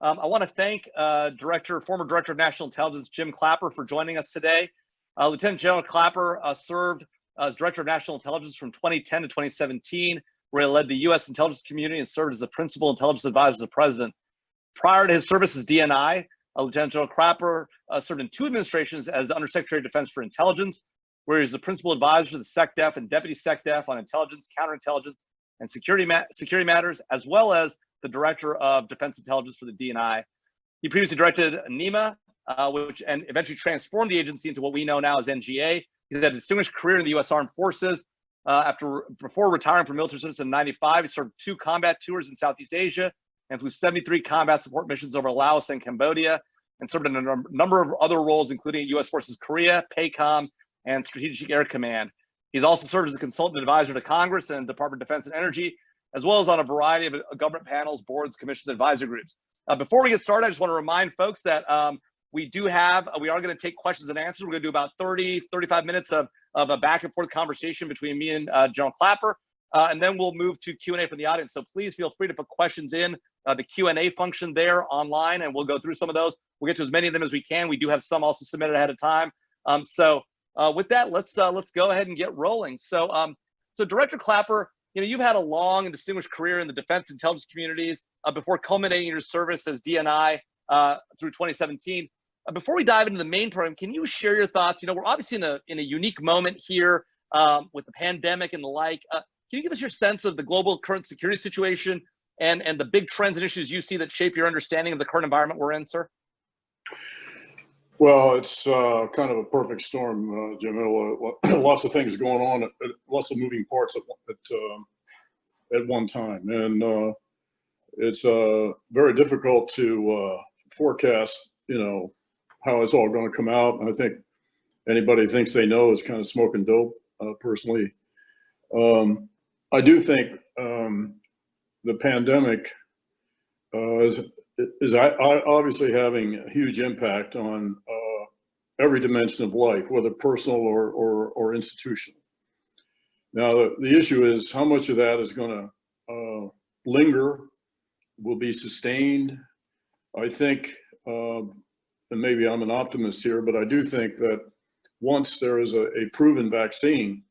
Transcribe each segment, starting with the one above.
I want to thank former Director of National Intelligence, Jim Clapper, for joining us today. Lieutenant General Clapper served as Director of National Intelligence from 2010 to 2017, where he led the U.S. intelligence community and served as the Principal Intelligence Advisor to the President. Prior to his service as DNI, Lieutenant General Clapper served in 2 administrations as the Undersecretary of Defense for Intelligence, where he was the Principal Advisor to the SecDef and Deputy SecDef on intelligence, counterintelligence, and security matters, as well as the Director of Defense Intelligence for the DNI. He previously directed NEMA, and eventually transformed the agency into what we know now as NGA. He's had a distinguished career in the U.S. Armed Forces. Before retiring from military service in '95, he served 2 combat tours in Southeast Asia and flew 73 combat support missions over Laos and Cambodia, and served in a number of other roles, including U.S. Forces Korea, PACOM, and Strategic Air Command. He's also served as a consultant advisor to Congress and Department of Defense and Energy, as well as on a variety of government panels, boards, commissions, and advisory groups. Before we get started, I just want to remind folks that we are going to take questions and answers. We're going to do about 35 minutes of a back and forth conversation between me and General Clapper, and then we'll move to Q&A from the audience. So please feel free to put questions in the Q&A function there online, and we'll go through some of those. We'll get to as many of them as we can. We do have some also submitted ahead of time. With that, let's go ahead and get rolling. So Director Clapper, you've had a long and distinguished career in the defense intelligence communities before culminating your service as DNI through 2017. Before we dive into the main program, can you share your thoughts? We're obviously in a unique moment here with the pandemic and the like. Can you give us your sense of the global current security situation and the big trends and issues you see that shape your understanding of the current environment we're in, sir? Well, it's kind of a perfect storm, Jim. Lots of things going on, lots of moving parts at one time, and it's very difficult to forecast, how it's all going to come out. And I think anybody thinks they know is kind of smoking dope, personally. I do think the pandemic is obviously having a huge impact on every dimension of life, whether personal or institutional. Now, the issue is how much of that is going to linger, will be sustained. I think, and maybe I'm an optimist here, but I do think that once there is a proven vaccine,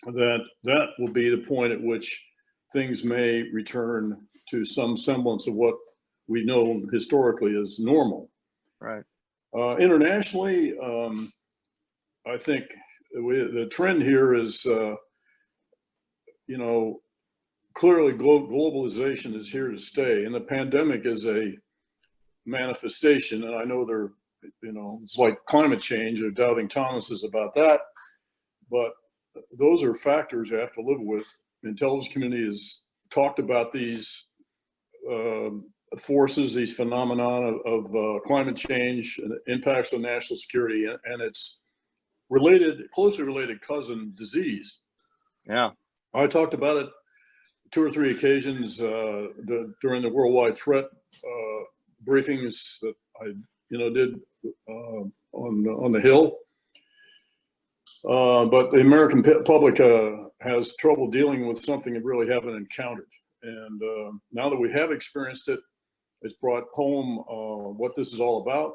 that will be the point at which things may return to some semblance of what we know historically as normal. Right. Internationally, I think the trend here is, clearly globalization is here to stay, and the pandemic is a manifestation. And I know it's like climate change, or doubting Thomas's about that, but those are factors you have to live with. The intelligence community has talked about these forces, these phenomena of climate change and impacts on national security, and it's closely related cousin disease. Yeah, I talked about it 2 or 3 occasions during the worldwide threat briefings that I did on the Hill. But the American public has trouble dealing with something they really haven't encountered. And now that we have experienced it, it's brought home what this is all about.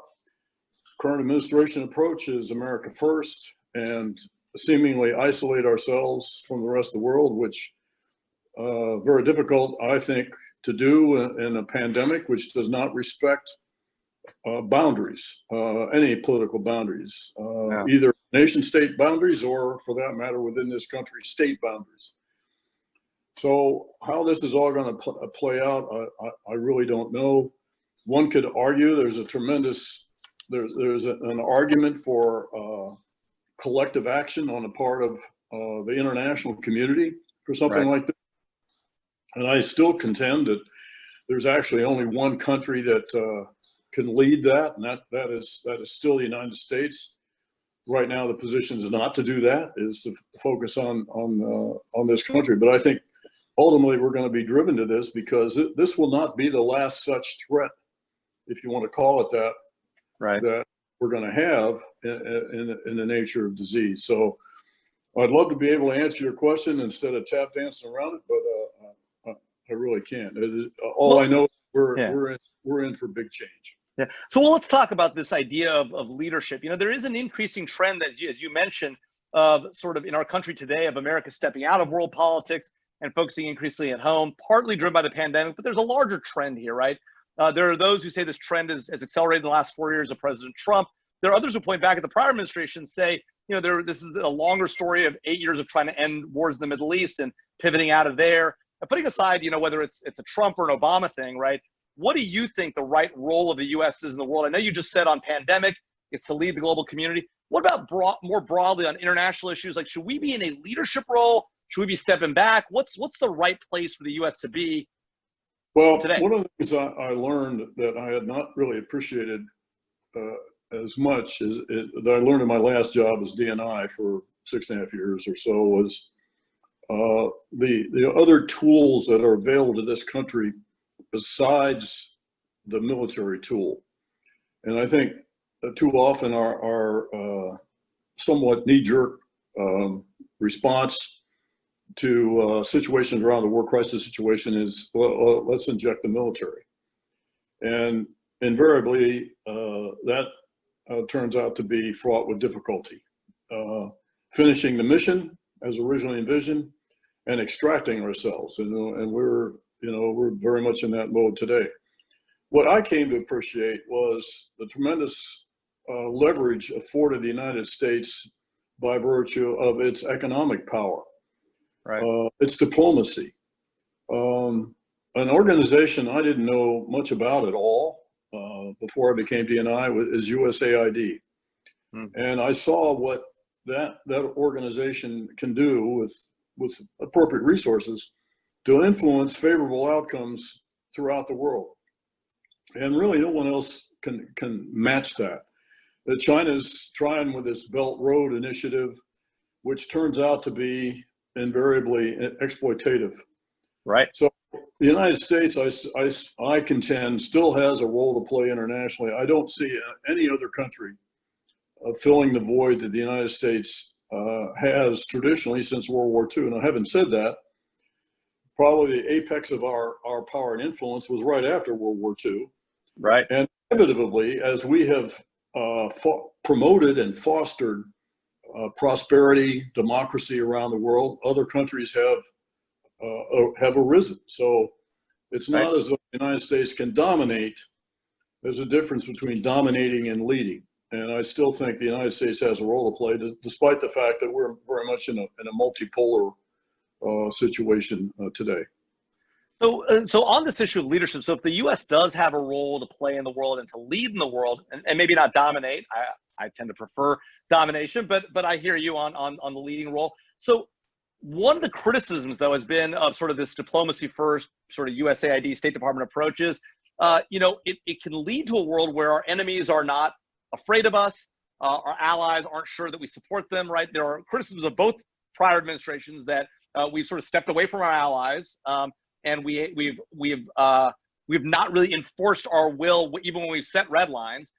Current administration approach is America first, and seemingly isolate ourselves from the rest of the world, which very difficult, I think, to do in a pandemic which does not respect boundaries, any political boundaries, either nation-state boundaries or, for that matter, within this country, state boundaries. So how this is all going to play out, I really don't know. One could argue there's an argument for collective action on the part of the international community for something like this. And I still contend that there's actually only one country that can lead that, and that is still the United States. Right now, the position is not to do that, is to focus on this country. But I think ultimately we're going to be driven to this because this will not be the last such threat, if you want to call it that, that we're going to have in the nature of disease. So I'd love to be able to answer your question instead of tap dancing around it, but I really can't. I know Yeah. we're in for big change. Yeah. So well, let's talk about this idea of leadership. You know, there is an increasing trend that, as you mentioned, of sort of in our country today of America stepping out of world politics and focusing increasingly at home, partly driven by the pandemic. But there's a larger trend here, right? There are those who say this trend has accelerated in the last 4 years of President Trump. There are others who point back at the prior administration, say, you know, this is a longer story of 8 years of trying to end wars in the Middle East and pivoting out of there. And putting aside, you know, whether it's a Trump or an Obama thing, right? What do you think the right role of the U.S. is in the world? I know you just said on pandemic, it's to lead the global community. What about more broadly on international issues? Like, should we be in a leadership role? Should we be stepping back? What's the right place for the U.S. to be? Well, today? one of the things I learned that I had not really appreciated as much as that I learned in my last job as DNI for 6.5 years or so was the other tools that are available to this country besides the military tool. And I think too often our somewhat knee-jerk response to situations around the war crisis situation is, well, let's inject the military. And invariably, that turns out to be fraught with difficulty. Finishing the mission as originally envisioned and extracting ourselves. And we're very much in that mode today. What I came to appreciate was the tremendous leverage afforded the United States by virtue of its economic power, Right. its diplomacy. An organization I didn't know much about at all before I became DNI is USAID. And I saw what that organization can do with appropriate resources to influence favorable outcomes throughout the world. And really no one else can match that. China's trying with this Belt Road initiative, which turns out to be invariably exploitative. Right. So the United States, I contend, still has a role to play internationally. I don't see any other country filling the void that the United States has traditionally since World War II. And having said that, probably the apex of our power and influence was right after World War II. Right. And inevitably, as we have promoted and fostered prosperity, democracy around the world, other countries have arisen. So it's not as though the United States can dominate. There's a difference between dominating and leading. And I still think the United States has a role to play, despite the fact that we're very much in a multipolar situation today. So on this issue of leadership, so if the U.S. does have a role to play in the world and to lead in the world, and maybe not dominate, I tend to prefer domination, but I hear you on the leading role. So one of the criticisms, though, has been of sort of this diplomacy first, sort of USAID, State Department approaches. It can lead to a world where our enemies are not afraid of us, our allies aren't sure that we support them. Right? There are criticisms of both prior administrations that we've sort of stepped away from our allies. And we've not really enforced our will, even when we've set red lines.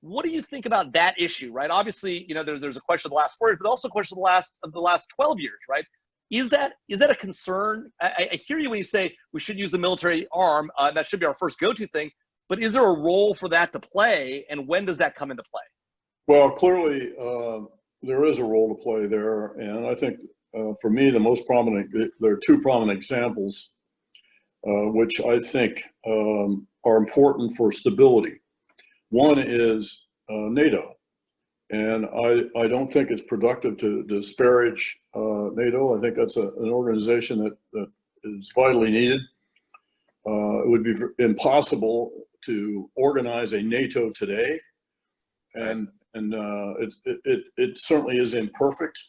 What do you think about that issue, right? Obviously, there's a question of the last 4 years, but also a question of the last 12 years, right? Is that a concern? I hear you when you say we should use the military arm. That should be our first go-to thing. But is there a role for that to play, and when does that come into play? Well, clearly there is a role to play there, and I think for me there are two prominent examples which I think are important for stability. One is NATO, and I don't think it's productive to disparage NATO. I think that's an organization that is vitally needed. It would be impossible to organize a NATO today, and it certainly is imperfect,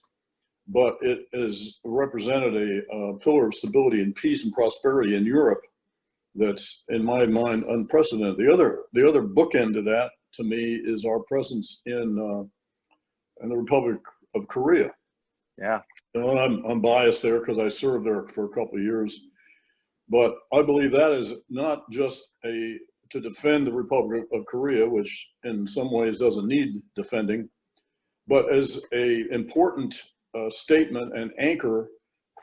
but it has represented a pillar of stability and peace and prosperity in Europe that's, in my mind, unprecedented. The other bookend to that, to me, is our presence in the Republic of Korea. Yeah. I'm biased there because I served there for a couple of years, but I believe that is not just to defend the Republic of Korea, which in some ways doesn't need defending, but as a important statement and anchor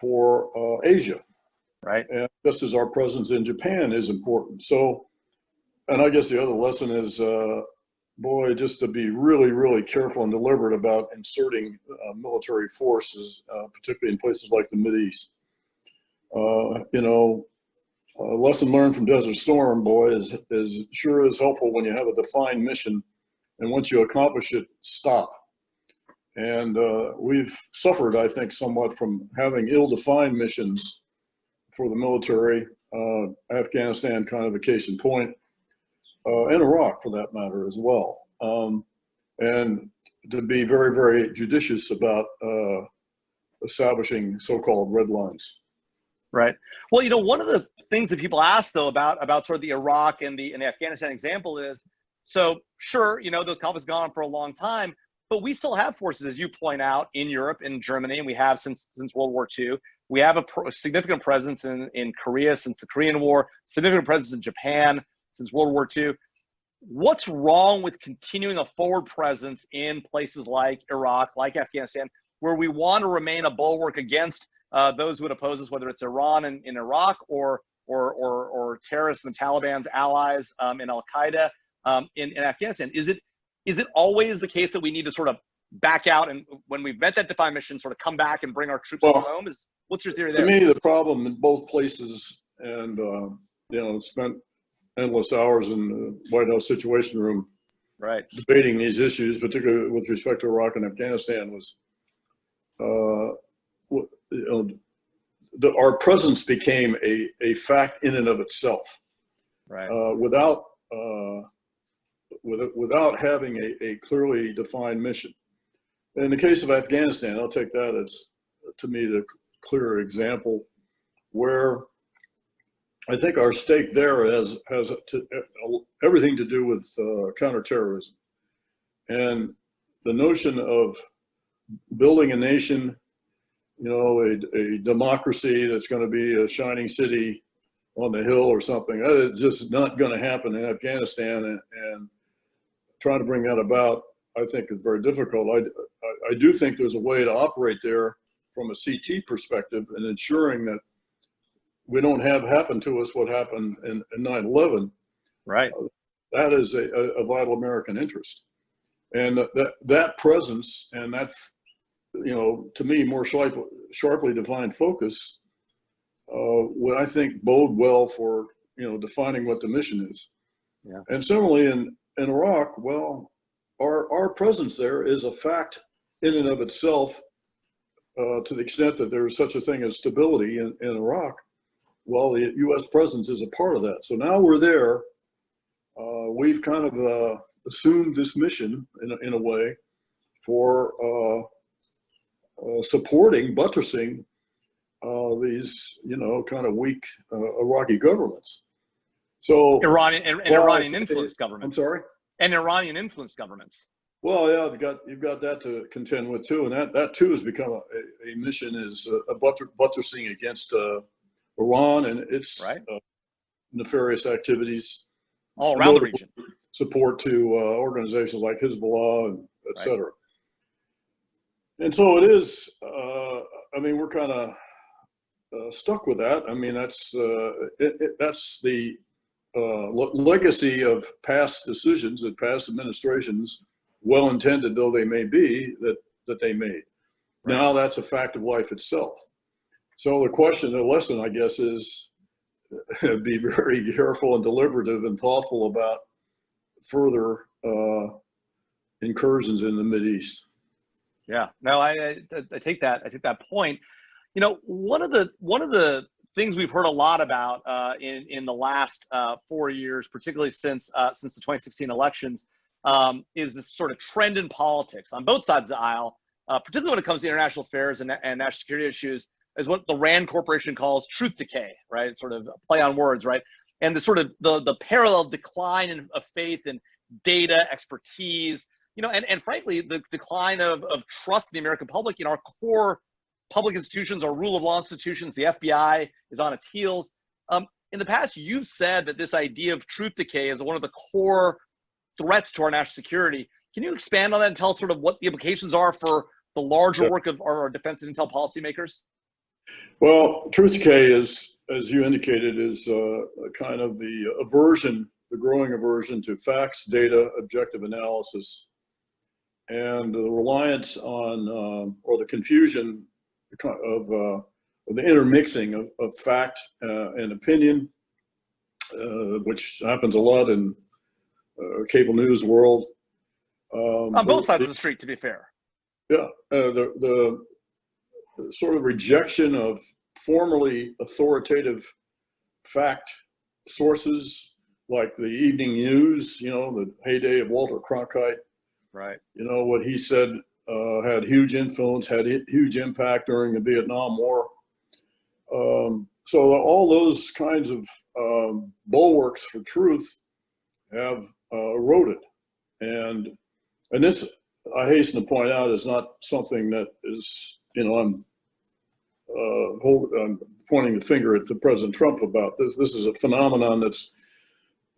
for Asia. Right. And just as our presence in Japan is important. So, and I guess the other lesson is, boy, just to be really, really careful and deliberate about inserting military forces, particularly in places like the Mideast. You know, a lesson learned from Desert Storm, boy, is sure is helpful when you have a defined mission, and once you accomplish it, stop. And we've suffered, I think, somewhat from having ill-defined missions for the military. Afghanistan, kind of a case in point, and Iraq, for that matter, as well. And to be very, very judicious about establishing so-called red lines. Right. Well, you know, one of the things that people ask though about sort of the Iraq and the Afghanistan example is, so sure, you know, those conflicts gone on for a long time, but we still have forces, as you point out, in Europe, in Germany, and we have since World War II. We have a significant presence in Korea since the Korean War, significant presence in Japan since World War II. What's wrong with continuing a forward presence in places like Iraq, like Afghanistan, where we want to remain a bulwark against those who would oppose us, whether it's Iran in Iraq or terrorists and the Taliban's allies in Al-Qaeda in Afghanistan? Is it always the case that we need to sort of back out, and when we've met that defined mission, sort of come back and bring our troops home? What's your theory there? To me, the problem in both places, and you know, spent endless hours in the White House Situation Room, right, debating these issues, particularly with respect to Iraq and Afghanistan, was you know, our presence became a fact in and of itself, right, without having a clearly defined mission. In the case of Afghanistan, I'll take that as, to me, the clear example where I think our stake there has everything to do with counterterrorism, and the notion of building a nation, you know, a democracy that's going to be a shining city on the hill or something. That is just not going to happen in Afghanistan, and trying to bring that about, I think, is very difficult. I do think there's a way to operate there from a CT perspective, and ensuring that we don't have happen to us what happened in 9/11. right. That is a vital American interest, and that presence and that, you know, to me, more sharply defined focus would, I think, bode well for, you know, defining what the mission is. Yeah. And similarly in Iraq, well, our presence there is a fact in and of itself, to the extent that there is such a thing as stability in Iraq. Well, the U.S. presence is a part of that. So now we're there. We've kind of assumed this mission in a way for supporting, buttressing these, you know, kind of weak Iraqi governments. So Iranian influenced governments. I'm sorry? And Iranian influenced governments. Well, yeah, you've got that to contend with too, and that too has become a mission, is a buttressing against Iran and its right, nefarious activities all around the region. Support to organizations like Hezbollah and et cetera. And so it is. I mean, we're kind of stuck with that. I mean, that's the legacy of past decisions that past administrations, well intended though they may be, that they made. Right. Now that's a fact of life itself. So the lesson, I guess, is be very careful and deliberative and thoughtful about further incursions in the Mideast. Yeah, no, I take that point. You know, one of the things we've heard a lot about in the last 4 years, particularly since the 2016 elections, is this sort of trend in politics on both sides of the aisle, particularly when it comes to international affairs and national security issues, is what the Rand Corporation calls truth decay, right? It's sort of a play on words, right? And the sort of the parallel decline of faith and data expertise, you know, and frankly, the decline of trust in the American public in our core public institutions, our rule of law institutions. The FBI is on its heels. In the past, you've said that this idea of truth decay is one of the core threats to our national security. Can you expand on that and tell us sort of what the implications are for the larger work of our defense and intel policymakers? Well, truth decay is, as you indicated, is kind of the aversion, the growing aversion to facts, data, objective analysis, and the reliance on, or the confusion of the intermixing of fact and opinion, which happens a lot in cable news world. On both sides of the street, to be fair. Yeah, the sort of rejection of formerly authoritative fact sources like the evening news, the heyday of Walter Cronkite. Right. What he said had huge influence, had huge impact during the Vietnam War. So all those kinds of bulwarks for truth have eroded. And this, I hasten to point out, is not something that is, I'm pointing the finger at the President Trump about this. This is a phenomenon that's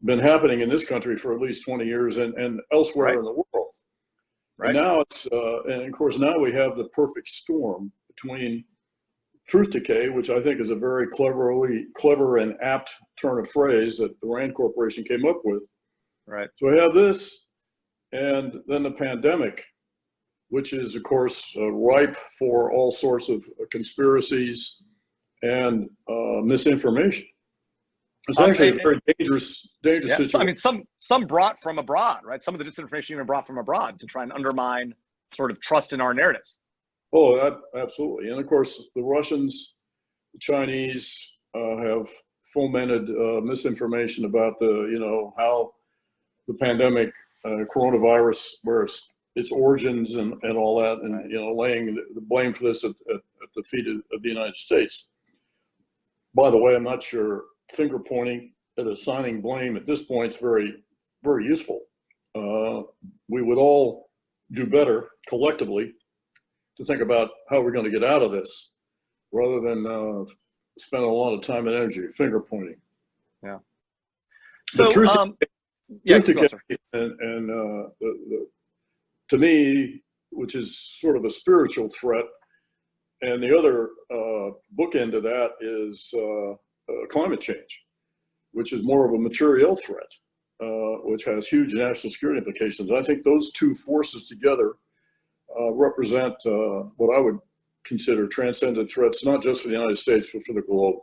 been happening in this country for at least 20 years and elsewhere Right. in the world. Right. And now and of course, now we have the perfect storm between truth decay, which I think is a very clever and apt turn of phrase that the Rand Corporation came up with. Right. So we have this, and then the pandemic, which is, of course, ripe for all sorts of conspiracies and misinformation. It's actually a very dangerous situation. I mean, some brought from abroad, right? Some of the disinformation even brought from abroad to try and undermine sort of trust in our narratives. Oh, absolutely. And of course, the Russians, the Chinese have fomented misinformation about how the pandemic, coronavirus, where its origins and all that, and laying the blame for this at the feet of the United States. By the way, I'm not sure finger pointing and assigning blame at this point is very, very useful. We would all do better collectively to think about how we're going to get out of this, rather than spend a lot of time and energy finger pointing. Yeah. So, to me, which is sort of a spiritual threat, and the other bookend of that is climate change, which is more of a material threat, which has huge national security implications. I think those two forces together represent what I would consider transcendent threats, not just for the United States, but for the globe.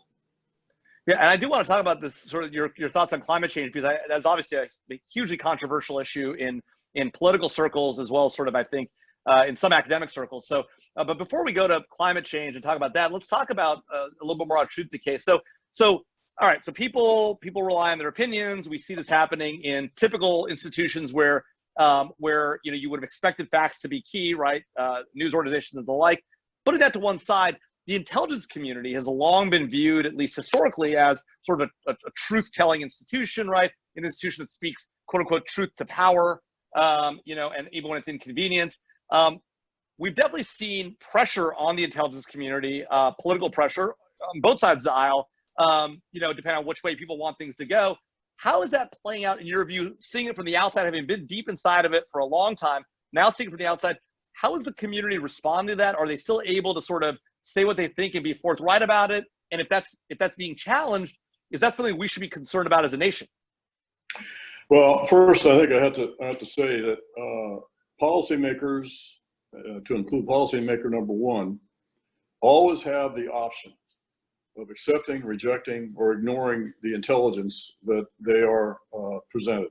Yeah, and I do want to talk about this, sort of your thoughts on climate change, because that's obviously a hugely controversial issue in political circles, as well as sort of, I think, in some academic circles. So, but before we go to climate change and talk about that, let's talk about a little bit more on truth decay. So all right, so people rely on their opinions. We see this happening in typical institutions where you would have expected facts to be key, right? News organizations and the like. Putting that to one side, the intelligence community has long been viewed, at least historically, as sort of a truth-telling institution, right? An institution that speaks, quote unquote, truth to power, and even when it's inconvenient. We've definitely seen pressure on the intelligence community, political pressure on both sides of the aisle, depending on which way people want things to go. How is that playing out in your view, seeing it from the outside, having been deep inside of it for a long time, now seeing it from the outside? How is the community responding to that? Are they still able to sort of say what they think and be forthright about it? And if that's being challenged, is that something we should be concerned about as a nation? Well, first, I think I have to say that policymakers, to include policymaker number one, always have the option of accepting, rejecting, or ignoring the intelligence that they are presented.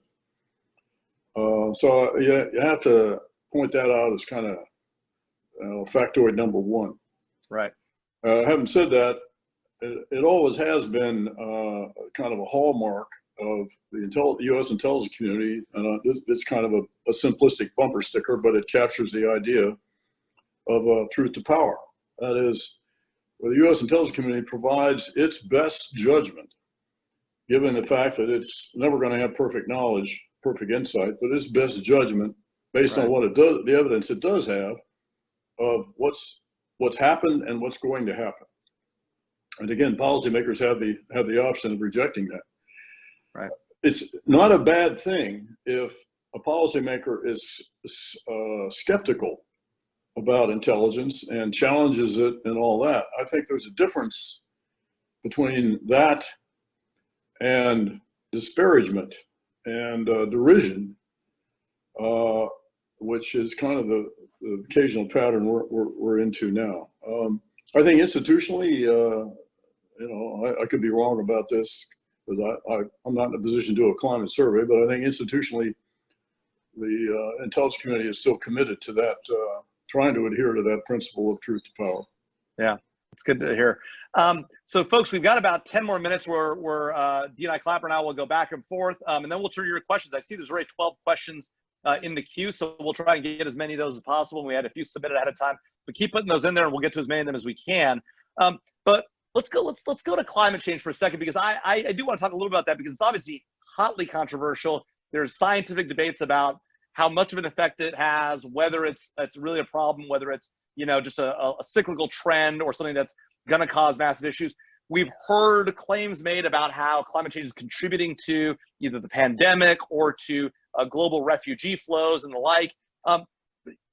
So you have to point that out as kind of factoid number one. Right. Having said that, it always has been kind of a hallmark of the U.S. intelligence community. It's kind of a simplistic bumper sticker, but it captures the idea of truth to power. That is, the U.S. intelligence community provides its best judgment, given the fact that it's never going to have perfect knowledge, perfect insight, but its best judgment based on what it does, the evidence it does have of what's happened and what's going to happen. And again, policymakers have the option of rejecting that. Right. It's not a bad thing if a policymaker is skeptical about intelligence and challenges it and all that. I think there's a difference between that and disparagement and derision, which is kind of the occasional pattern we're into now. I think institutionally, I could be wrong about this because I'm not in a position to do a climate survey, but I think institutionally, the intelligence community is still committed to that, trying to adhere to that principle of truth to power. Yeah, it's good to hear. So folks, we've got about 10 more minutes where D&I Clapper and I will go back and forth, and then we'll turn to your questions. I see there's already 12 questions in the queue, so we'll try and get as many of those as possible. We had a few submitted ahead of time, but keep putting those in there and we'll get to as many of them as we can. But let's go to climate change for a second, because I do want to talk a little about that, because it's obviously hotly controversial. There's scientific debates about how much of an effect it has, whether it's really a problem, whether it's just a cyclical trend or something that's going to cause massive issues. We've heard claims made about how climate change is contributing to either the pandemic or to global refugee flows and the like.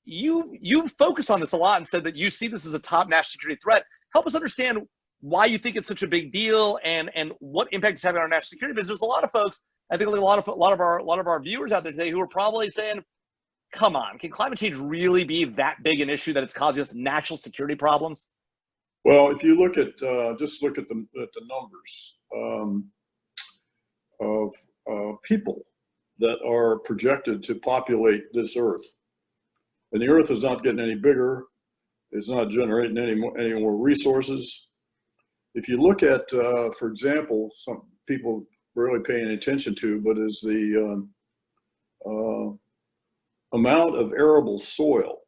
You focus on this a lot and said that you see this as a top national security threat. Help us understand why you think it's such a big deal and what impact it's having on our national security. Because there's a lot of folks, I think a lot of our viewers out there today who are probably saying, come on, can climate change really be that big an issue that it's causing us national security problems? Well, if you look at just look at the numbers of people that are projected to populate this Earth, and the Earth is not getting any bigger, it's not generating any more resources. If you look at, for example, some people really paying attention to, but is the amount of arable soil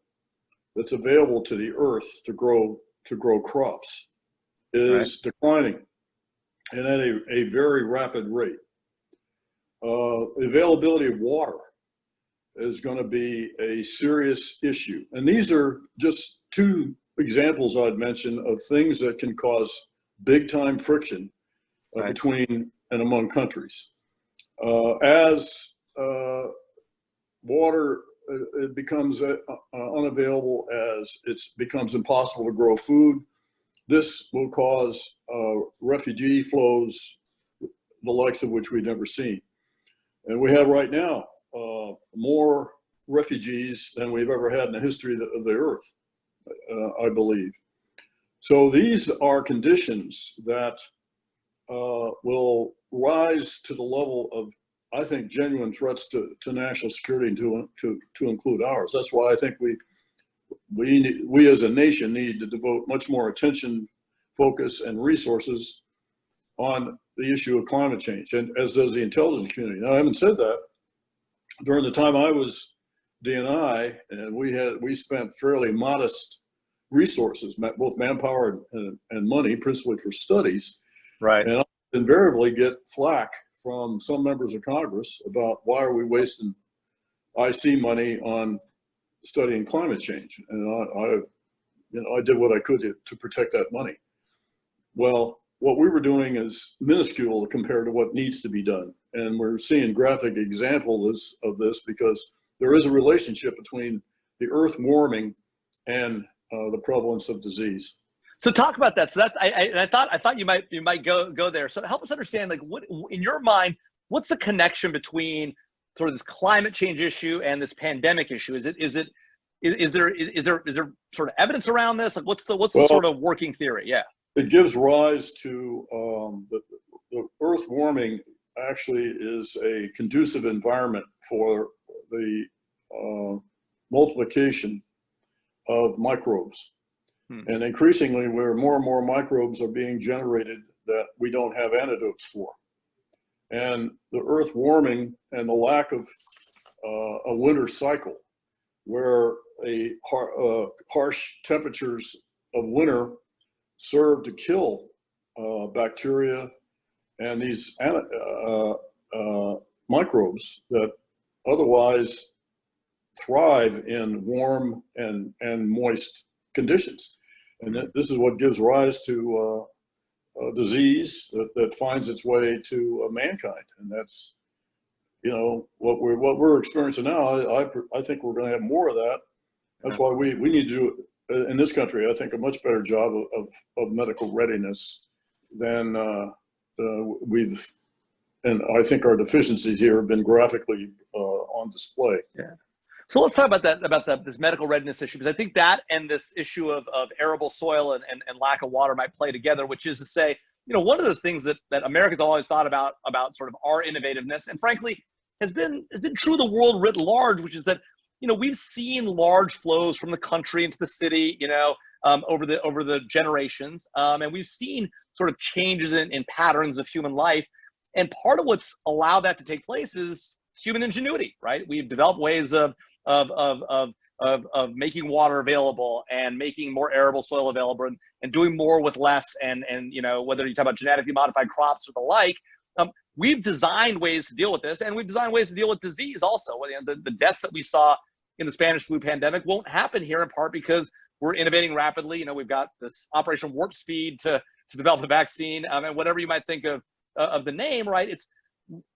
that's available to the Earth to grow crops is declining, and at a very rapid rate. Availability of water is going to be a serious issue. And these are just two examples I'd mention of things that can cause big time friction between and among countries. As water it becomes unavailable, as it becomes impossible to grow food, this will cause refugee flows, the likes of which we've never seen. And we have right now more refugees than we've ever had in the history of the Earth, I believe. So these are conditions that will rise to the level of, I think, genuine threats to national security and to include ours. That's why I think we as a nation need to devote much more attention, focus, and resources on the issue of climate change, and as does the intelligence community. Now, I haven't said that. During the time I was D&I, and we spent fairly modest resources, both manpower and money, principally for studies. Right. And I invariably get flack from some members of Congress about why are we wasting IC money on studying climate change. And I did what I could to protect that money. Well, what we were doing is minuscule compared to what needs to be done. And we're seeing graphic examples of this because there is a relationship between the Earth warming and the prevalence of disease. So talk about that. So that's I thought you might go there. So help us understand, like, what in your mind, what's the connection between sort of this climate change issue and this pandemic issue? Is there sort of evidence around this? Like, what's the sort of working theory? Yeah. It gives rise to the Earth warming actually is a conducive environment for the multiplication of microbes. And increasingly, where more and more microbes are being generated that we don't have antidotes for. And the Earth warming and the lack of a winter cycle, where harsh temperatures of winter serve to kill bacteria and these microbes that otherwise thrive in warm and moist conditions. And this is what gives rise to disease that finds its way to mankind. And that's, what we're experiencing now. I think we're going to have more of that That's why we need to do, in this country, I think, a much better job of medical readiness than we've, and I think our deficiencies here have been graphically on display. Yeah. So let's talk about that, this medical readiness issue, because I think that and this issue of arable soil and lack of water might play together, which is to say, one of the things that Americans always thought about sort of our innovativeness, and frankly, has been true of the world writ large, which is that, we've seen large flows from the country into the city, over the generations. And we've seen sort of changes in patterns of human life. And part of what's allowed that to take place is human ingenuity, right? We've developed ways of making water available and making more arable soil available and doing more with less. And whether you talk about genetically modified crops or the like, we've designed ways to deal with this, and we've designed ways to deal with disease also. The deaths that we saw in the Spanish flu pandemic won't happen here, in part because we're innovating rapidly. We've got this Operation Warp Speed to develop a vaccine, and whatever you might think of the name, right?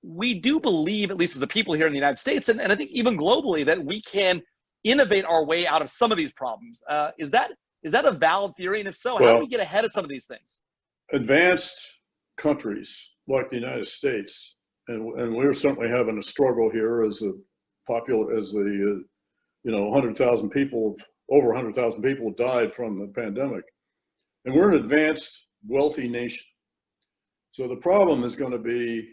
We do believe, at least as a people here in the United States, and I think even globally, that we can innovate our way out of some of these problems. Is that a valid theory? And if so, how do we get ahead of some of these things? Advanced countries like the United States, and we're certainly having a struggle here as the 100,000 people, over 100,000 people have died from the pandemic. And we're an advanced, wealthy nation. So the problem is going to be,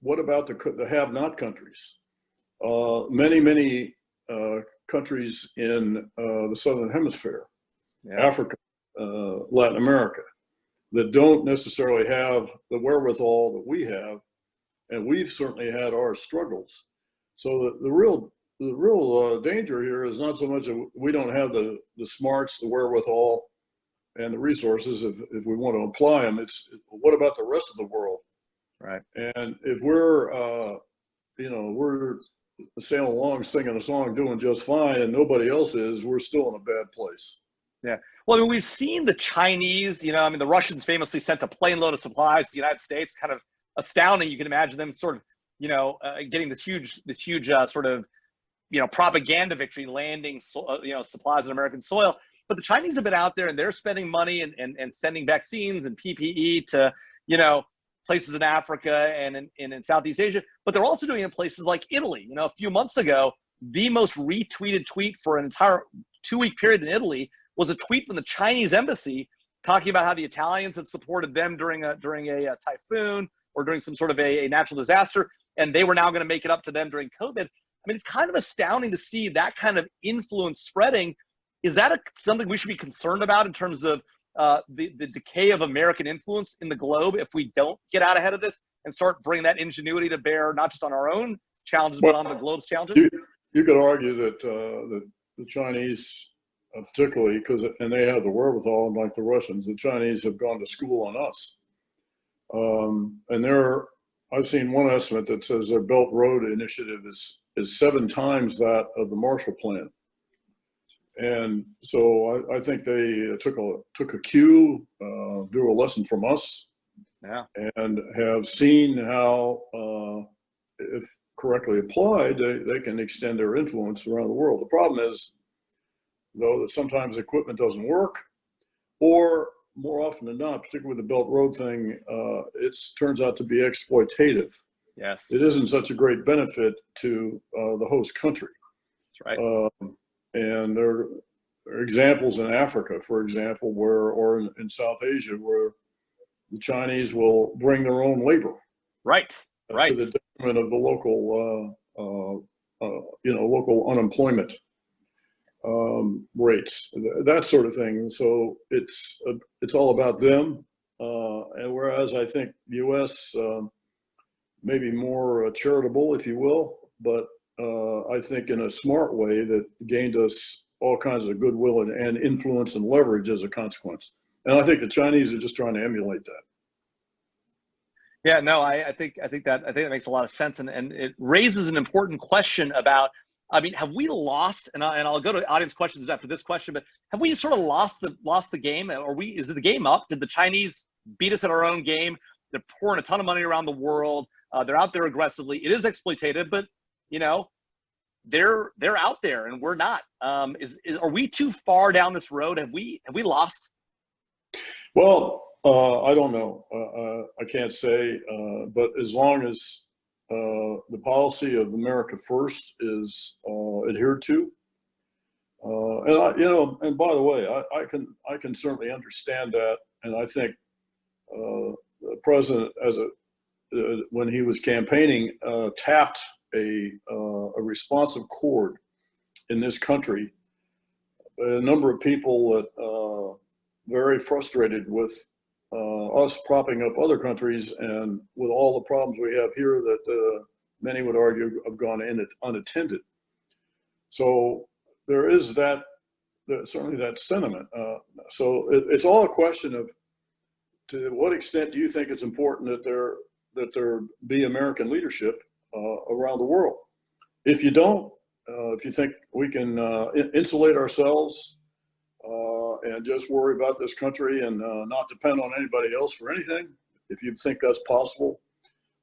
what about the have-not countries? Many countries in the Southern Hemisphere, Africa, Latin America, that don't necessarily have the wherewithal that we have, and we've certainly had our struggles. So the real danger here is not so much that we don't have the smarts, the wherewithal, and the resources if we want to apply them. It's what about the rest of the world? Right. And if we're we're sailing along, singing a song, doing just fine, and nobody else is, we're still in a bad place. Yeah. Well, I mean, we've seen the Chinese, the Russians famously sent a plane load of supplies to the United States. Kind of astounding. You can imagine them sort of, getting this huge sort of, propaganda victory, landing, supplies on American soil. But the Chinese have been out there, and they're spending money and sending vaccines and PPE to, places in Africa and in Southeast Asia. But they're also doing it in places like Italy. A few months ago, the most retweeted tweet for an entire 2-week period in Italy was a tweet from the Chinese embassy talking about how the Italians had supported them during a typhoon or during some sort of a natural disaster, and they were now going to make it up to them during COVID. I mean, it's kind of astounding to see that kind of influence spreading. Is that something we should be concerned about in terms of the decay of American influence in the globe if we don't get out ahead of this and start bringing that ingenuity to bear, not just on our own challenges, but on the globe's challenges? You could argue that the Chinese, particularly, and they have the wherewithal, like the Russians, the Chinese have gone to school on us. And I've seen one estimate that says their Belt Road initiative is 7 times that of the Marshall Plan. And so I think they took a cue, drew a lesson from us, and have seen how, if correctly applied, they can extend their influence around the world. The problem is, though, that sometimes equipment doesn't work, or more often than not, particularly with the Belt Road thing, it turns out to be exploitative. Yes. It isn't such a great benefit to the host country. That's right. And there are examples in Africa, for example, or in South Asia, where the Chinese will bring their own labor. Right. To the detriment of the local unemployment rates, that sort of thing. So it's all about them. And whereas I think the U.S. May be more charitable, if you will, but I think in a smart way that gained us all kinds of goodwill and influence and leverage as a consequence. And I think the Chinese are just trying to emulate that. Yeah, no, I think that makes a lot of sense, and it raises an important question about. I mean, have we lost? And I'll go to audience questions after this question. But have we sort of lost the game? Or is the game up? Did the Chinese beat us at our own game? They're pouring a ton of money around the world. They're out there aggressively. It is exploitative, but they're out there and we're not. Are we too far down this road? Have we lost? Well, I don't know. I can't say, but as long as the policy of America First is adhered to, and by the way, I can certainly understand that, and I think the president, when he was campaigning, tapped a responsive chord in this country. A number of people that very frustrated with us propping up other countries, and with all the problems we have here that many would argue have gone in unattended. So there is certainly that sentiment. So it's all a question of, to what extent do you think it's important that there be American leadership around the world? If you don't, if you think we can insulate ourselves and just worry about this country and not depend on anybody else for anything, if you think that's possible,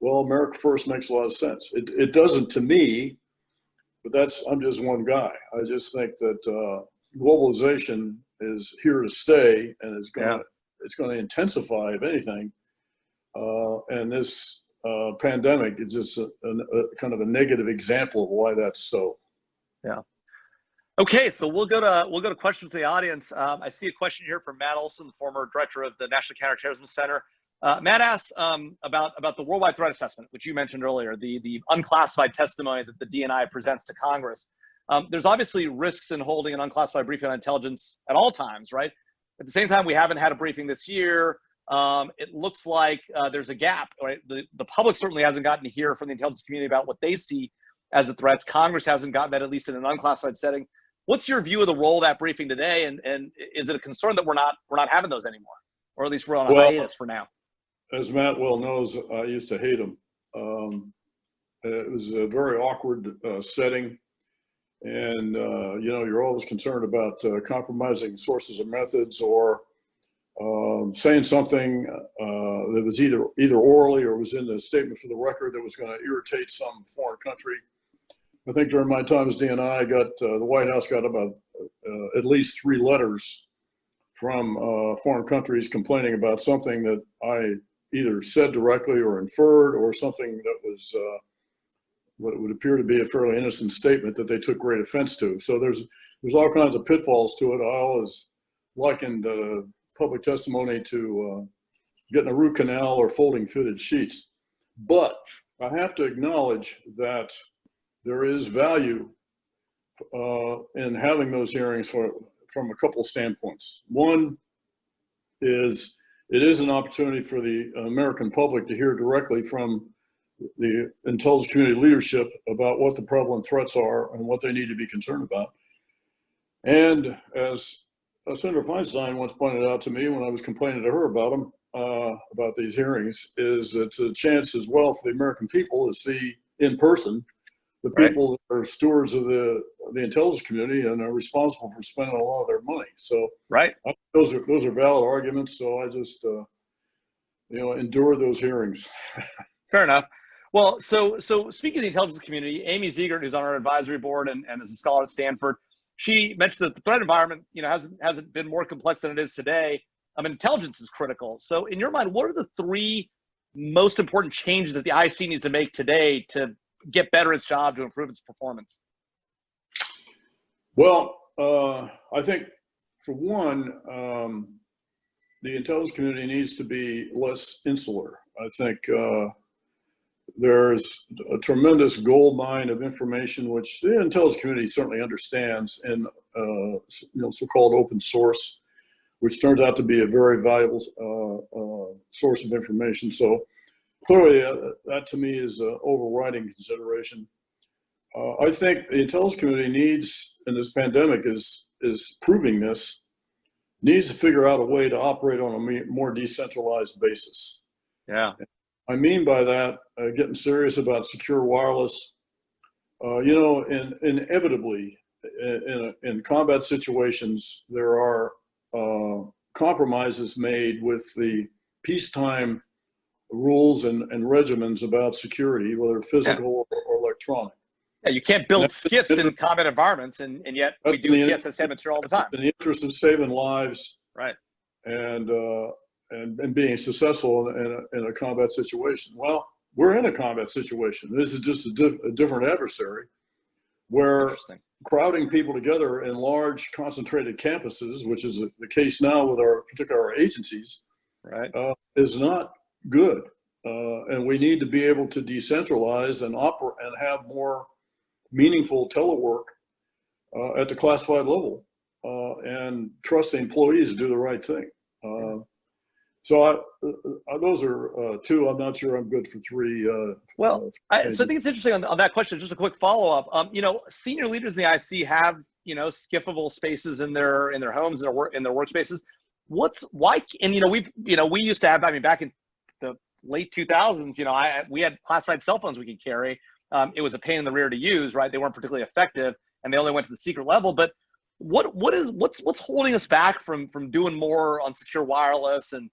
well, America First makes a lot of sense. It doesn't to me, but I'm just one guy. I just think that globalization is here to stay, and it's going to intensify, if anything. And this pandemic is just a kind of a negative example of why that's so. Yeah. Okay, so we'll go to questions from the audience. I see a question here from Matt Olson, the former director of the National Counterterrorism Center. Matt asks about the worldwide threat assessment, which you mentioned earlier, the unclassified testimony that the DNI presents to Congress. There's obviously risks in holding an unclassified briefing on intelligence at all times, right? At the same time, we haven't had a briefing this year. It looks like there's a gap, right? The public certainly hasn't gotten to hear from the intelligence community about what they see as the threats. Congress hasn't gotten that, at least in an unclassified setting. What's your view of the role of that briefing today? And is it a concern that we're not having those anymore, or at least we're on a hiatus for now? As Matt well knows, I used to hate them. It was a very awkward setting. And, you're always concerned about compromising sources and methods, or saying something that was either orally or was in the statement for the record that was going to irritate some foreign country. I think during my time as DNI, the White House got about at least 3 letters from foreign countries complaining about something that I either said directly or inferred, or something that was what would appear to be a fairly innocent statement that they took great offense to. So there's all kinds of pitfalls to it. I always likened public testimony to getting a root canal or folding fitted sheets. But I have to acknowledge that there is value in having those hearings from a couple of standpoints. One is, it is an opportunity for the American public to hear directly from the intelligence community leadership about what the prevalent threats are and what they need to be concerned about. And as Senator Feinstein once pointed out to me when I was complaining to her about them, about these hearings, is it's a chance as well for the American people to see in person the people that are stewards of the intelligence community and are responsible for spending a lot of their money. So those are valid arguments. So I just endure those hearings. Fair enough. Well, so speaking of the intelligence community, Amy Ziegert, who's on our advisory board and is a scholar at Stanford, she mentioned that the threat environment, hasn't been more complex than it is today. Intelligence is critical. So in your mind, what are the 3 most important changes that the IC needs to make today to get better at its job, to improve its performance? Well, I think for one, the intelligence community needs to be less insular. I think there's a tremendous gold mine of information, which the intelligence community certainly understands, in so-called open source, which turns out to be a very valuable source of information. So clearly, that to me is an overriding consideration. I think the intelligence community needs, and this pandemic is proving this, needs to figure out a way to operate on a more decentralized basis. Yeah. I mean by that, getting serious about secure wireless. Inevitably, in combat situations, there are compromises made with the peacetime rules and regimens about security, whether physical or electronic. Yeah, you can't build skiffs in combat environments, and yet we do TSSA material all the time. In the interest of saving lives, right, and being successful in a combat situation. Well, we're in a combat situation. This is just a different adversary, where crowding people together in large concentrated campuses, which is the case now with particularly our agencies, right, is not good. And we need to be able to decentralize and operate and have more meaningful telework at the classified level, and trust the employees to do the right thing. So those are two. I'm not sure I'm good for three. So I think it's interesting on that question. Just a quick follow up. Senior leaders in the IC have skiffable spaces in their homes, in their workspaces. We used to have. Back in the late 2000s, we had classified cell phones we could carry. It was a pain in the rear to use, right? They weren't particularly effective, and they only went to the secret level. But what's holding us back from doing more on secure wireless and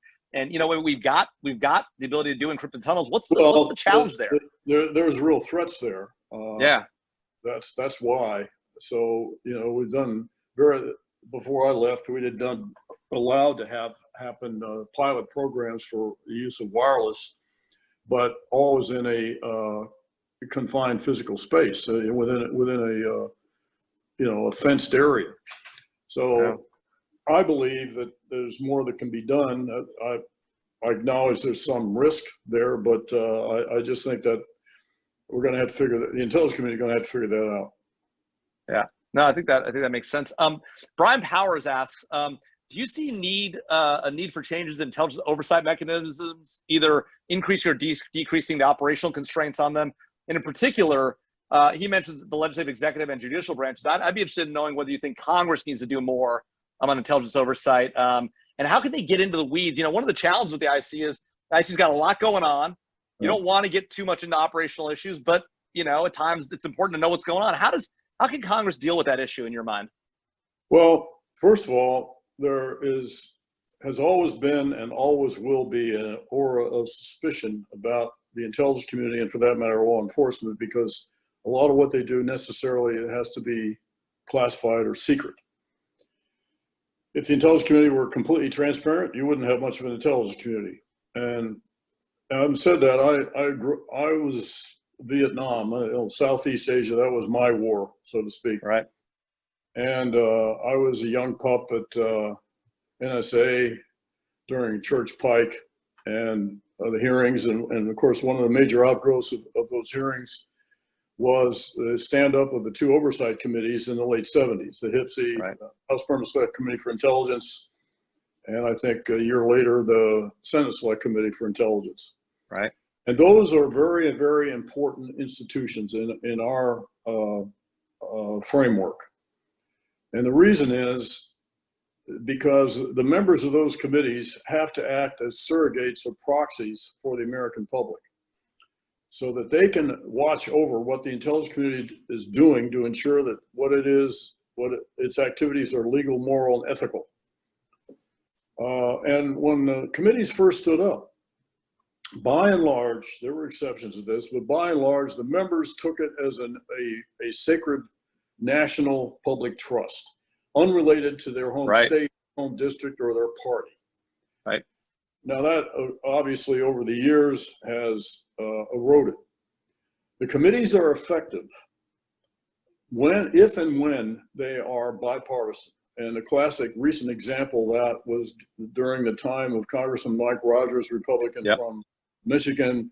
we've got the ability to do encrypted tunnels. What's the challenge there? There's real threats there. Yeah, that's why. So we've done before I left, we had done allowed to happen pilot programs for the use of wireless, but always in a confined physical space within a fenced area. So I believe that there's more that can be done. I acknowledge there's some risk there, but I just think that we're going to have to the intelligence community is going to have to figure that out. Yeah, no, I think that makes sense. Brian Powers asks, do you see a need for changes in intelligence oversight mechanisms, either increasing or decreasing the operational constraints on them? And in particular, he mentions the legislative, executive, and judicial branches. I'd be interested in knowing whether you think Congress needs to do more on intelligence oversight, and how can they get into the weeds? One of the challenges with the IC is the IC's got a lot going on. You don't want to get too much into operational issues, but at times it's important to know what's going on. How can Congress deal with that issue in your mind? Well, first of all, there has always been and always will be an aura of suspicion about the intelligence community, and for that matter, law enforcement, because a lot of what they do necessarily it has to be classified or secret. If the intelligence community were completely transparent, you wouldn't have much of an intelligence community. And having said that, I was Vietnam, Southeast Asia. That was my war, so to speak. Right. And I was a young pup at NSA during Church Pike and the hearings, and of course, one of the major outgrowths of those hearings was the stand-up of the two oversight committees in the late 70s, the HPSI, right. House Permanent Select Committee for Intelligence, and I think a year later, the Senate Select Committee for Intelligence. Right. And those are very, very important institutions in our framework. And the reason is because the members of those committees have to act as surrogates or proxies for the American public, so that they can watch over what the intelligence community is doing to ensure that its activities are legal, moral, and ethical. And when the committees first stood up, by and large, there were exceptions to this, but by and large, the members took it as a sacred national public trust, unrelated to their home state, home district, or their party. Right. Now that obviously over the years has eroded. The committees are effective if and when they are bipartisan. And a classic recent example of that was during the time of Congressman Mike Rogers, Republican from Michigan,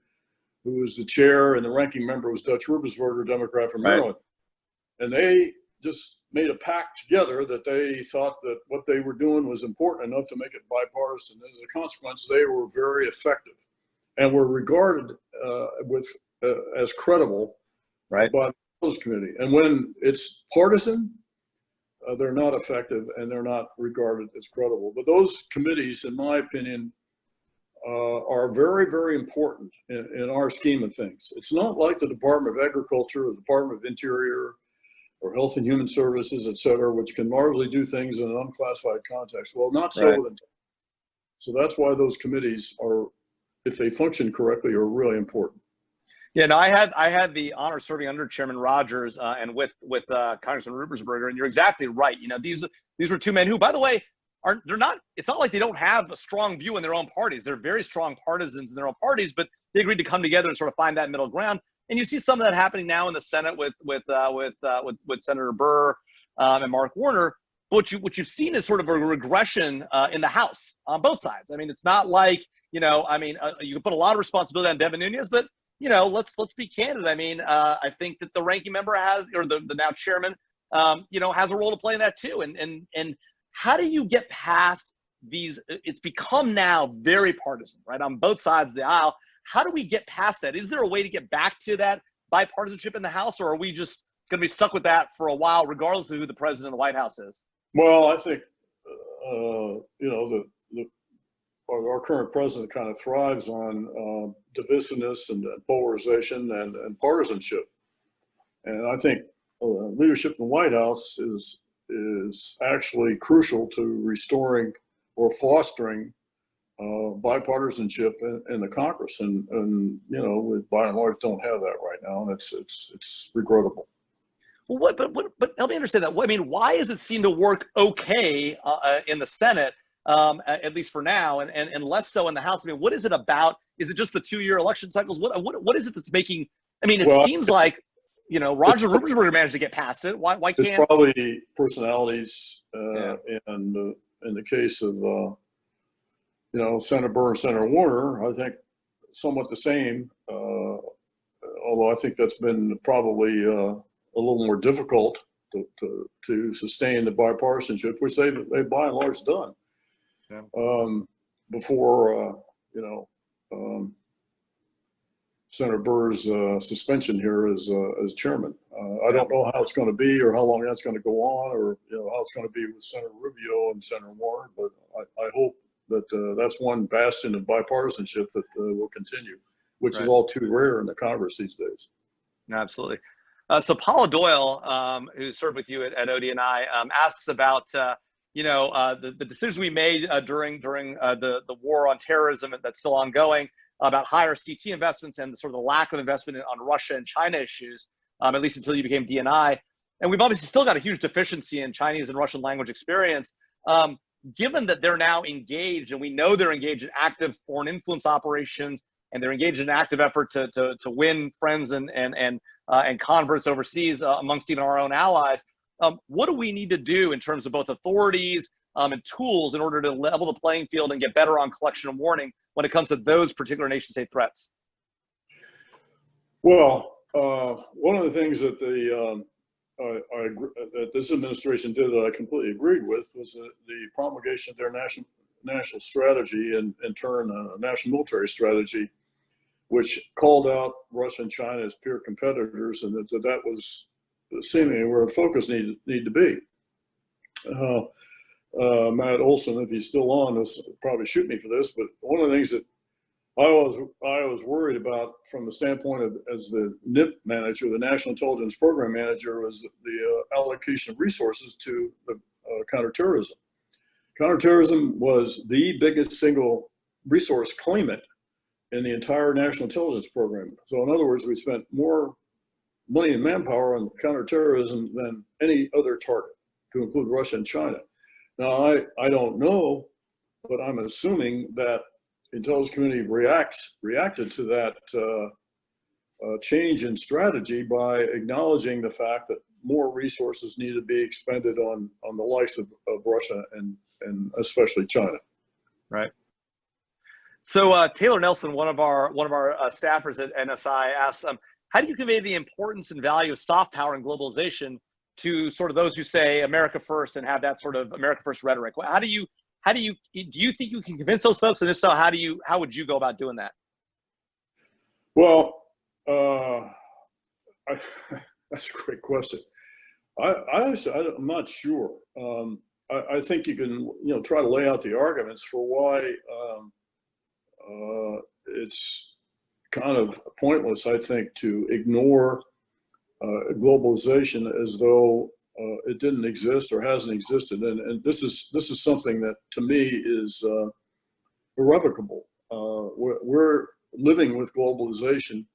who was the chair, and the ranking member was Dutch Rubensberger, Democrat from Maryland. And they just made a pact together that they thought that what they were doing was important enough to make it bipartisan. As a consequence, they were very effective and were regarded as credible by the Intelligence Committee. And when it's partisan, they're not effective and they're not regarded as credible. But those committees, in my opinion, are very, very important in our scheme of things. It's not like the Department of Agriculture or the Department of Interior or Health and Human Services, et cetera, which can largely do things in an unclassified context. Well, not so with intelligence. So that's why those committees are, if they function correctly, are really important. Yeah, no, I had the honor of serving under Chairman Rogers and with Congressman Rubersberger, and you're exactly right. You know, these were two men who, by the way, they're not. It's not like they don't have a strong view in their own parties. They're very strong partisans in their own parties, but they agreed to come together and sort of find that middle ground. And you see some of that happening now in the Senate with Senator Burr and Mark Warner. But what you've seen is sort of a regression in the House on both sides. I mean, it's not like, you can put a lot of responsibility on Devin Nunes, but let's be candid. I mean, I think that the ranking member has, or the now chairman, has a role to play in that too. And how do you get past these? It's become now very partisan, right, on both sides of the aisle. How do we get past that? Is there a way to get back to that bipartisanship in the House, or are we just going to be stuck with that for a while, regardless of who the president of the White House is? Well, I think, our current president kind of thrives on divisiveness and polarization and partisanship. And I think leadership in the White House is actually crucial to restoring or fostering bipartisanship in the Congress. And we by and large don't have that right now, and it's regrettable. Well, but help me understand that. I mean, why does it seem to work okay in the Senate, at least for now, and less so in the House? I mean, what is it about? Is it just the 2-year election cycles? What is it that's making? I mean, it seems like Roger Rubersberger managed to get past it. Why can't? It's probably personalities, and in the case of Senator Burr and Senator Warner, I think somewhat the same. Although I think that's been probably a little more difficult to sustain the bipartisanship, which they by and large done. Yeah. Before Senator Burr's suspension here as chairman. I don't know how it's going to be, or how long that's going to go on, or how it's going to be with Senator Rubio and Senator Warren. But I hope that that's one bastion of bipartisanship that will continue, which is all too rare in the Congress these days. Absolutely. So Paula Doyle, who served with you at ODNI, asks about the decisions we made during the war on terrorism that's still ongoing, about higher CT investments and sort of the lack of investment on Russia and China issues, at least until you became DNI. And we've obviously still got a huge deficiency in Chinese and Russian language experience. Given that they're now engaged, and we know they're engaged in active foreign influence operations, and they're engaged in an active effort to win friends and converts overseas amongst even our own allies. What do we need to do in terms of both authorities and tools in order to level the playing field and get better on collection and warning when it comes to those particular nation-state threats? Well, one of the things that that this administration did that I completely agreed with was the promulgation of their national strategy, and in turn a national military strategy, which called out Russia and China as peer competitors, and that was seemingly where the focus needed to be. Matt Olson, if he's still on, this probably shoot me for this, but one of the things that I was worried about from the standpoint of, as the NIP manager, the National Intelligence Program Manager, was the allocation of resources to the counterterrorism. Counterterrorism was the biggest single resource claimant in the entire National Intelligence Program. So in other words, we spent more money and manpower on counterterrorism than any other target, to include Russia and China. Now, I don't know, but I'm assuming that the intelligence community reacted to that change in strategy by acknowledging the fact that more resources need to be expended on the likes of Russia and especially China. Right. So Taylor Nelson, one of our staffers at NSI, asks, how do you convey the importance and value of soft power and globalization to sort of those who say America first and have that sort of America first rhetoric? Do you think you can convince those folks? And if so, how would you go about doing that? Well, that's a great question. I'm not sure. I think you can, try to lay out the arguments for why it's kind of pointless, I think, to ignore globalization as though it didn't exist or hasn't existed. And this is something that to me is irrevocable. We're living with globalization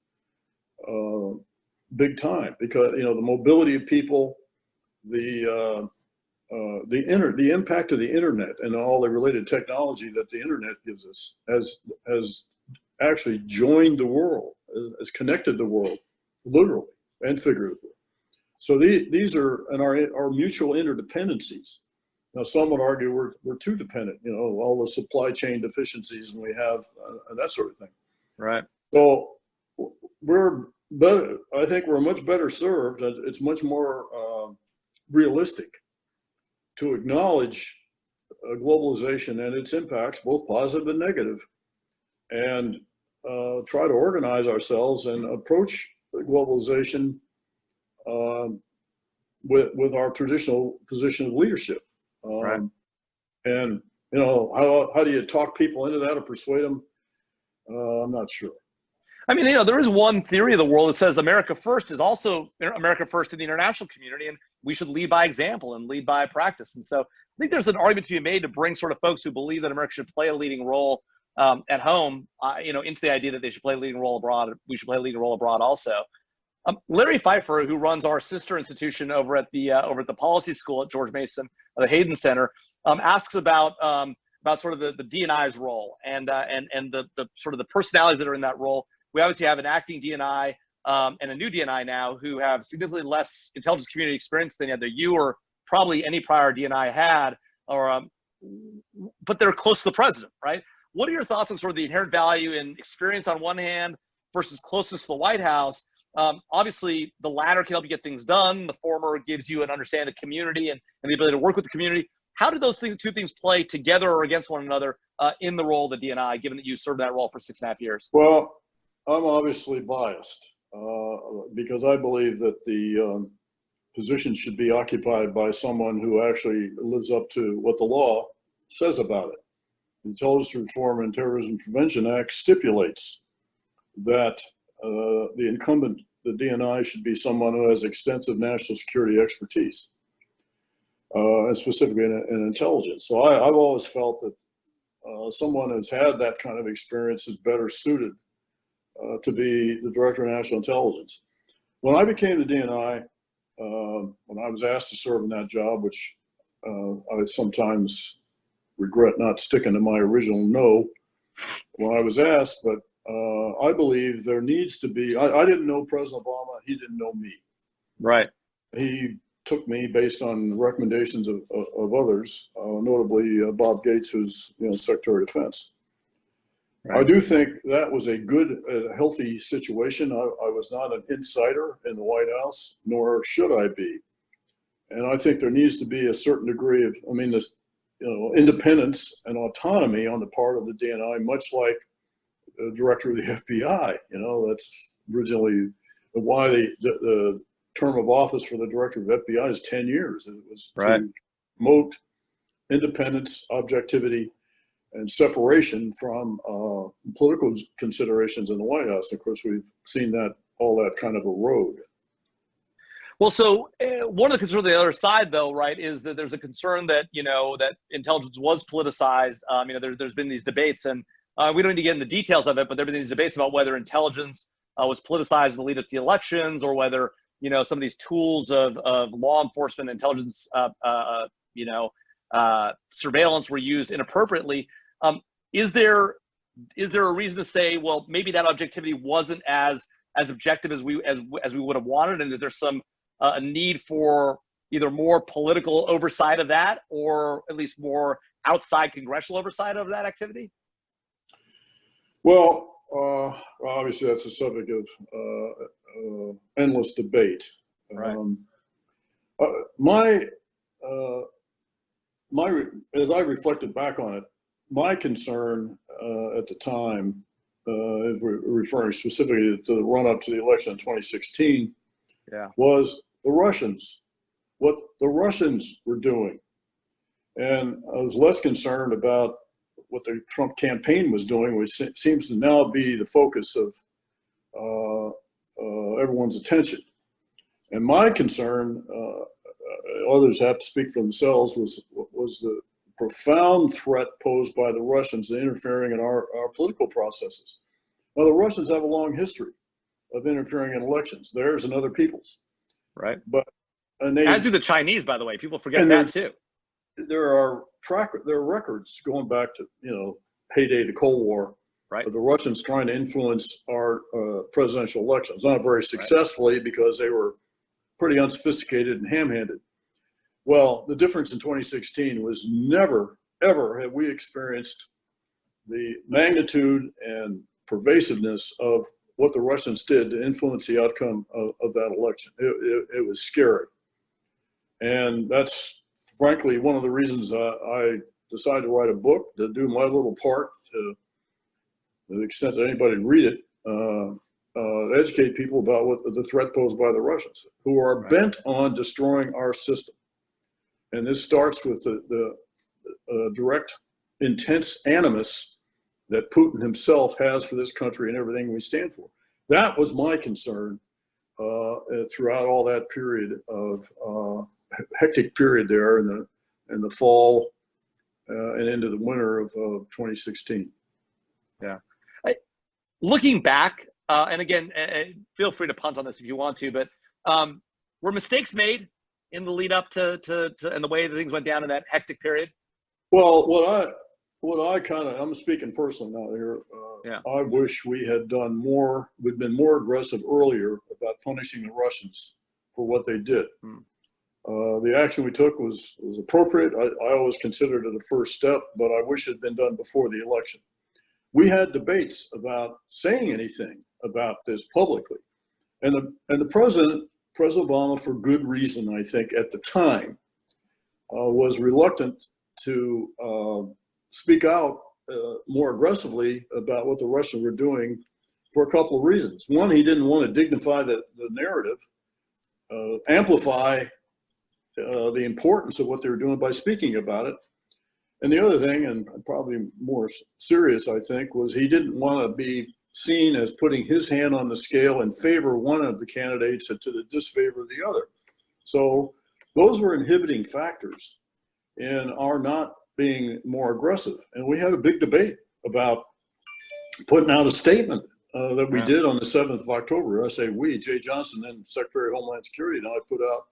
big time, because the mobility of people, the impact of the internet and all the related technology that the internet gives us has actually joined the world, has connected the world, literally and figuratively. So these are our mutual interdependencies. Now, some would argue we're too dependent. All the supply chain deficiencies we have, and that sort of thing. Right. So I think we're much better served. It's much more realistic to acknowledge globalization and its impacts, both positive and negative, and try to organize ourselves and approach globalization with our traditional position of leadership. Right. And how do you talk people into that or persuade them? I'm not sure. I mean, there is one theory of the world that says America first is also America first in the international community, and we should lead by example and lead by practice. And so I think there's an argument to be made to bring sort of folks who believe that America should play a leading role at home, into the idea that they should play a leading role abroad. We should play a leading role abroad also. Larry Pfeiffer, who runs our sister institution over at the policy school at George Mason, the Hayden Center, asks about sort of the D&I's role and the sort of the personalities that are in that role. We obviously have an acting D&I and a new D&I now who have significantly less intelligence community experience than either you or probably any prior D&I had, but they're close to the president, right? What are your thoughts on sort of the inherent value in experience on one hand versus closeness to the White House? Obviously, the latter can help you get things done. The former gives you an understanding of the community and the ability to work with the community. How do those two things play together or against one another in the role of the D&I, given that you served that role for 6.5 years? Well, I'm obviously biased because I believe that the position should be occupied by someone who actually lives up to what the law says about it. The Intelligence Reform and Terrorism Prevention Act stipulates that the incumbent, the D&I, should be someone who has extensive national security expertise, and specifically in intelligence. So I've always felt that someone who's had that kind of experience is better suited to be the Director of National Intelligence. When I became the D&I, when I was asked to serve in that job, which I sometimes regret not sticking to my original no when I was asked, but I believe there needs to be, I didn't know President Obama, he didn't know me. Right. He took me based on recommendations of others, notably Bob Gates, who's Secretary of Defense. Right. I do think that was a good, healthy situation. I was not an insider in the White House, nor should I be. And I think there needs to be a certain degree of, independence and autonomy on the part of the D&I, much like the director of the FBI. That's originally why the term of office for the director of the FBI is 10 years. It was right. To promote independence, objectivity, and separation from political considerations in the White House. Of course, we've seen all that kind of erode. Well, so one of the concerns on the other side, though, right, is that there's a concern that, that intelligence was politicized. There's been these debates, and we don't need to get into the details of it, but there have been these debates about whether intelligence was politicized in the lead up to the elections, or whether, some of these tools of law enforcement, intelligence, surveillance were used inappropriately. Is there a reason to say, well, maybe that objectivity wasn't as objective as we would have wanted, and is there some a need for either more political oversight of that, or at least more outside congressional oversight of that activity? Well, obviously that's a subject of endless debate. Right. As I reflected back on it, my concern at the time, if we're referring specifically to the run-up to the election in 2016, was the Russians, what the Russians were doing. And I was less concerned about what the Trump campaign was doing, which seems to now be the focus of everyone's attention. And my concern, others have to speak for themselves, was the profound threat posed by the Russians interfering in our political processes. Now, the Russians have a long history of interfering in elections. Theirs and other people's. Right. But as do the Chinese, by the way. People forget and that too. There are records going back to, heyday of the Cold War, right, of the Russians trying to influence our presidential elections. Not very successfully, right, because they were pretty unsophisticated and ham-handed. Well, the difference in 2016 was never, ever have we experienced the magnitude and pervasiveness of what the Russians did to influence the outcome of that election. It was scary. And that's frankly one of the reasons I decided to write a book, to do my little part, to the extent that anybody would read it, educate people about what the threat posed by the Russians, who are right, bent on destroying our system. And this starts with the direct, intense animus that Putin himself has for this country and everything we stand for. That was my concern throughout all that period of hectic period there in the fall and into the winter of 2016. Yeah. Looking back, and again, feel free to punt on this if you want to, but were mistakes made in the lead up to and the way that things went down in that hectic period? Well, I'm speaking personally now here. Yeah. I wish we had done more, we'd been more aggressive earlier about punishing the Russians for what they did. The action we took was appropriate. I always considered it a first step, but I wish it had been done before the election. We had debates about saying anything about this publicly. And the President Obama, for good reason, I think, at the time, was reluctant to speak out more aggressively about what the Russians were doing for a couple of reasons. One, he didn't want to dignify the narrative, amplify the importance of what they were doing by speaking about it. And the other thing, and probably more serious, I think, was he didn't want to be seen as putting his hand on the scale in favor of one of the candidates and to the disfavor of the other. So those were inhibiting factors in our not being more aggressive. And we had a big debate about putting out a statement that we did on the 7th of October. I say we, Jay Johnson, then Secretary of Homeland Security, and I put out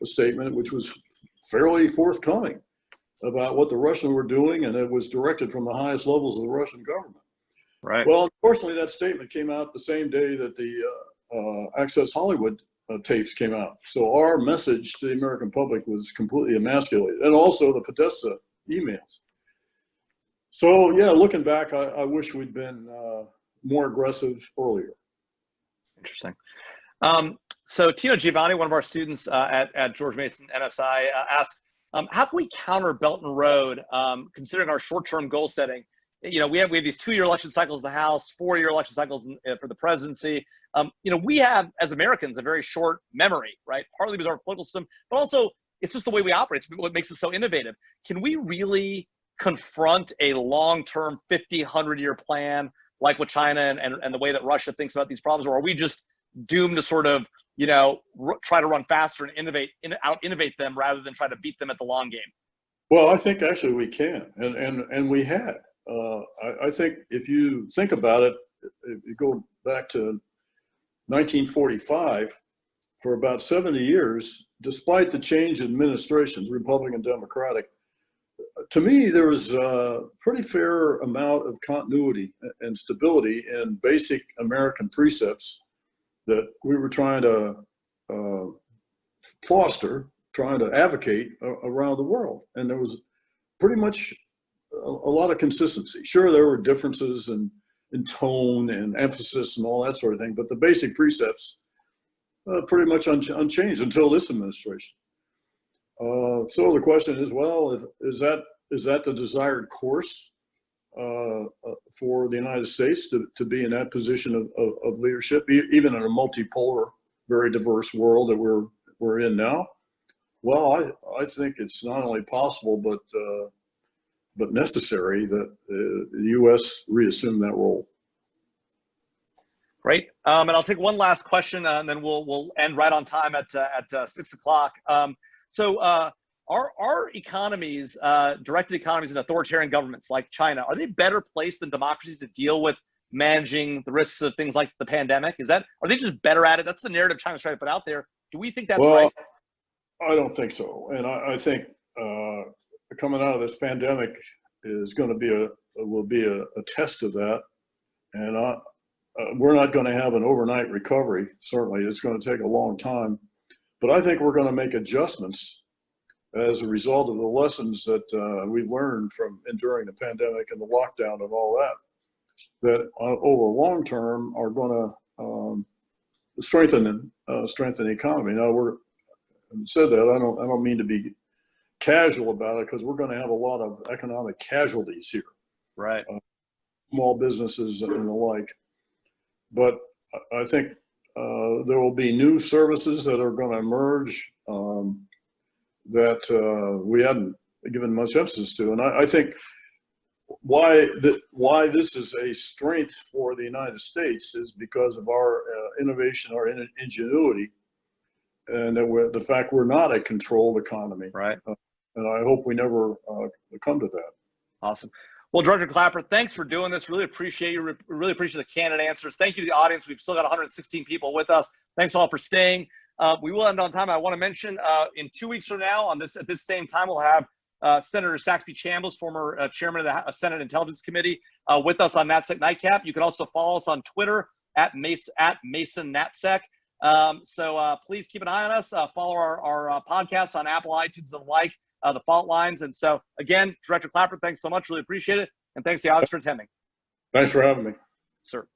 a statement which was fairly forthcoming about what the Russians were doing, and it was directed from the highest levels of the Russian government. Right. Well, unfortunately, that statement came out the same day that the Access Hollywood tapes came out. So our message to the American public was completely emasculated, and also the Podesta emails. So yeah, looking back, I wish we'd been more aggressive earlier. Interesting. So Tino Giovanni, one of our students at George Mason NSI, asked, how can we counter Belton Road, considering our short-term goal setting? We have these 2-year election cycles in the House, 4-year election cycles for the presidency. We have, as Americans, a very short memory, right? Partly because of our political system, but also it's just the way we operate. It's what makes us so innovative. Can we really confront a long-term 50, 100-year plan like with China and the way that Russia thinks about these problems? Or are we just doomed to sort of, try to run faster and out-innovate them rather than try to beat them at the long game? Well, I think actually we can, and we had. I think if you think about it, if you go back to 1945, for about 70 years, despite the change in administrations, Republican, Democratic, to me, there was a pretty fair amount of continuity and stability in basic American precepts that we were trying to foster, trying to advocate around the world. And there was pretty much a lot of consistency. Sure, there were differences in tone and emphasis and all that sort of thing, but the basic precepts pretty much unchanged until this administration. So the question is, well, is that the desired course for the United States to be in that position of leadership, even in a multipolar, very diverse world that we're in now? Well, I think it's not only possible, but necessary that the U.S. reassume that role. Great. And I'll take one last question, and then we'll end right on time at 6 o'clock. So are economies, directed economies and authoritarian governments like China, are they better placed than democracies to deal with managing the risks of things like the pandemic? Are they just better at it? That's the narrative China's trying to put out there. Do we think that's Well, right? I don't think so. And I think coming out of this pandemic is going to will be a test of that. And we're not going to have an overnight recovery. Certainly, it's going to take a long time. But I think we're going to make adjustments as a result of the lessons that we've learned from enduring the pandemic and the lockdown and all that over long term are going to strengthen the economy. Now, said that, I don't mean to be casual about it, because we're going to have a lot of economic casualties here. Right. Small businesses and the like. But I think there will be new services that are going to emerge that we hadn't given much emphasis to. And I think why this is a strength for the United States is because of our innovation, our ingenuity, and the fact we're not a controlled economy. Right. And I hope we never come to that. Awesome. Well, Director Clapper, thanks for doing this. Really appreciate you. Really appreciate the candid answers. Thank you to the audience. We've still got 116 people with us. Thanks all for staying. We will end on time. I want to mention in 2 weeks from now, at this same time, we'll have Senator Saxby Chambliss, former chairman of the Senate Intelligence Committee, with us on NatSec Nightcap. You can also follow us on Twitter at Mason NatSec. So please keep an eye on us. Follow our podcasts on Apple, iTunes, and the like. The fault lines. And so again, Director Clapper, thanks so much. Really appreciate it. And thanks to the audience for attending. Thanks for having me. Sir.